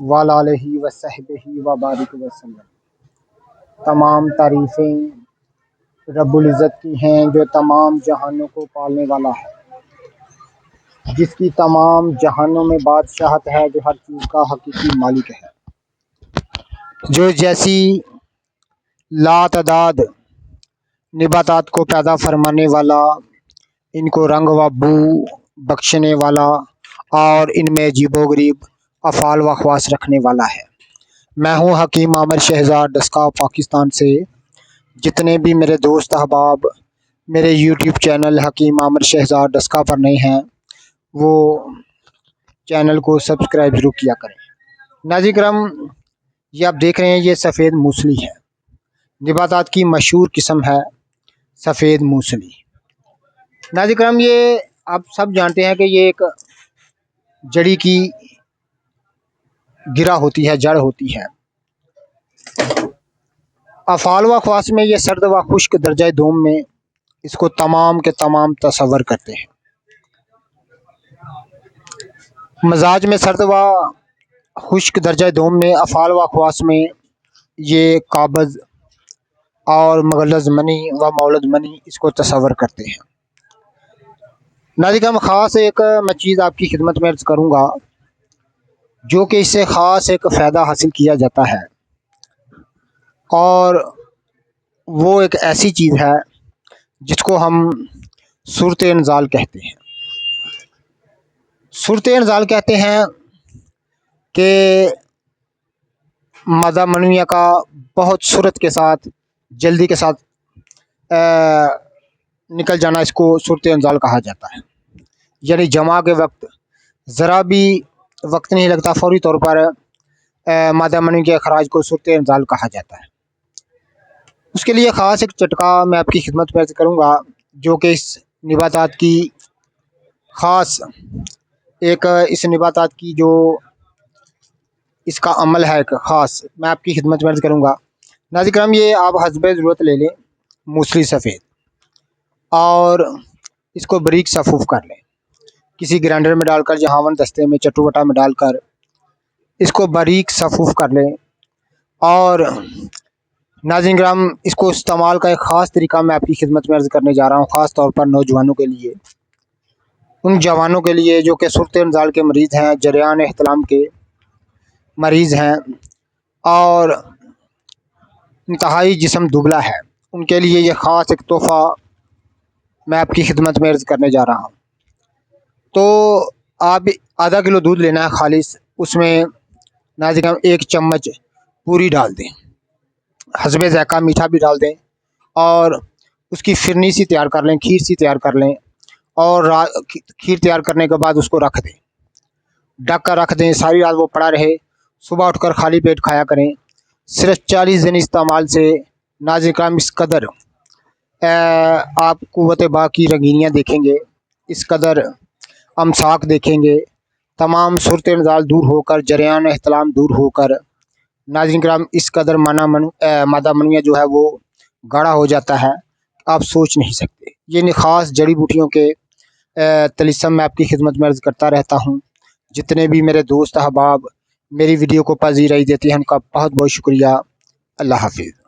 وَعَلَىٰ وَصَحْبِهِ وَبَارِكَ وسلم۔ تمام تعریفیں رب العزت کی ہیں جو تمام جہانوں کو پالنے والا ہے، جس کی تمام جہانوں میں بادشاہت ہے، جو ہر چیز کا حقیقی مالک ہے، جو جیسی لاتعداد نباتات کو پیدا فرمانے والا، ان کو رنگ و بو بخشنے والا اور ان میں عجیب و غریب افعال و خواص رکھنے والا ہے۔ میں ہوں حکیم عامر شہزاد ڈسکا پاکستان سے۔ جتنے بھی میرے دوست احباب میرے یوٹیوب چینل حکیم عامر شہزاد ڈسکا پر نئے ہیں، وہ چینل کو سبسکرائب ضرور کیا کریں۔ ناظرین کرام، یہ آپ دیکھ رہے ہیں، یہ سفید موسلی ہے، نباتات کی مشہور قسم ہے سفید موسلی۔ ناظرین کرام، یہ آپ سب جانتے ہیں کہ یہ ایک جڑی کی گرہ ہوتی ہے، جڑ ہوتی ہے۔ افعال و خواص میں یہ سرد و خشک درجہ دوم میں اس کو تمام کے تمام تصور کرتے ہیں۔ مزاج میں سرد و خشک درجہ دوم میں، افعال و خواص میں یہ قابض اور مغلظ منی و مولد منی اس کو تصور کرتے ہیں۔ ناظرین، خاص ایک میں چیز آپ کی خدمت میں عرض کروں گا، جو کہ اس سے خاص ایک فائدہ حاصل کیا جاتا ہے، اور وہ ایک ایسی چیز ہے جس کو ہم صورت انزال کہتے ہیں۔ صورت انزال کہتے ہیں کہ مادہ منویہ کا بہت سرعت کے ساتھ، جلدی کے ساتھ نکل جانا، اس کو صورت انزال کہا جاتا ہے۔ یعنی جمع کے وقت ذرا بھی وقت نہیں لگتا، فوری طور پر مادہ منوی کے اخراج کو صورت انزال کہا جاتا ہے۔ اس کے لیے خاص ایک چٹکا میں آپ کی خدمت میں عرض کروں گا، جو کہ اس نباتات کی خاص اس نباتات کی جو اس کا عمل ہے، ایک خاص میں آپ کی خدمت میں عرض کروں گا۔ ناظرین کرام، یہ آپ حسب ضرورت لے لیں موسلی سفید، اور اس کو باریک صفوف کر لیں، کسی گرائنڈر میں ڈال کر، جہاون دستے میں، چٹو بٹا میں ڈال کر اس کو باریک صفوف کر لیں۔ اور ناظرین کرام، اس کو استعمال کا ایک خاص طریقہ میں آپ کی خدمت میں عرض کرنے جا رہا ہوں، خاص طور پر نوجوانوں کے لیے، ان جوانوں کے لیے جو کہ صورت انزال کے مریض ہیں، جریان احتلام کے مریض ہیں، اور انتہائی جسم دبلا ہے، ان کے لیے یہ خاص ایک تحفہ میں آپ کی خدمت میں عرض کرنے جا رہا ہوں۔ تو آپ آدھا کلو دودھ لینا ہے خالص، اس میں ناظرین کرام 1 چمچ پوری ڈال دیں، حسب ذائقہ میٹھا بھی ڈال دیں، اور اس کی فرنی سی تیار کر لیں، کھیر سی تیار کر لیں، اور کھیر تیار کرنے کے بعد اس کو رکھ دیں، ڈھک کر رکھ دیں، ساری رات وہ پڑا رہے، صبح اٹھ کر خالی پیٹ کھایا کریں۔ صرف 40 دن استعمال سے ناظرین کرام اس قدر آپ قوت با کی رنگینیاں دیکھیں گے، اس قدر امساک دیکھیں گے، تمام صورت انزال دور ہو کر، جریان احتلام دور ہو کر، ناظرین کرام اس قدر مادہ منویہ جو ہے وہ گاڑھا ہو جاتا ہے، آپ سوچ نہیں سکتے۔ یہ خاص جڑی بوٹیوں کے طلسم میں آپ کی خدمت میں عرض کرتا رہتا ہوں۔ جتنے بھی میرے دوست احباب میری ویڈیو کو پذیرائی دیتے ہیں، ان کا بہت بہت شکریہ۔ اللہ حافظ۔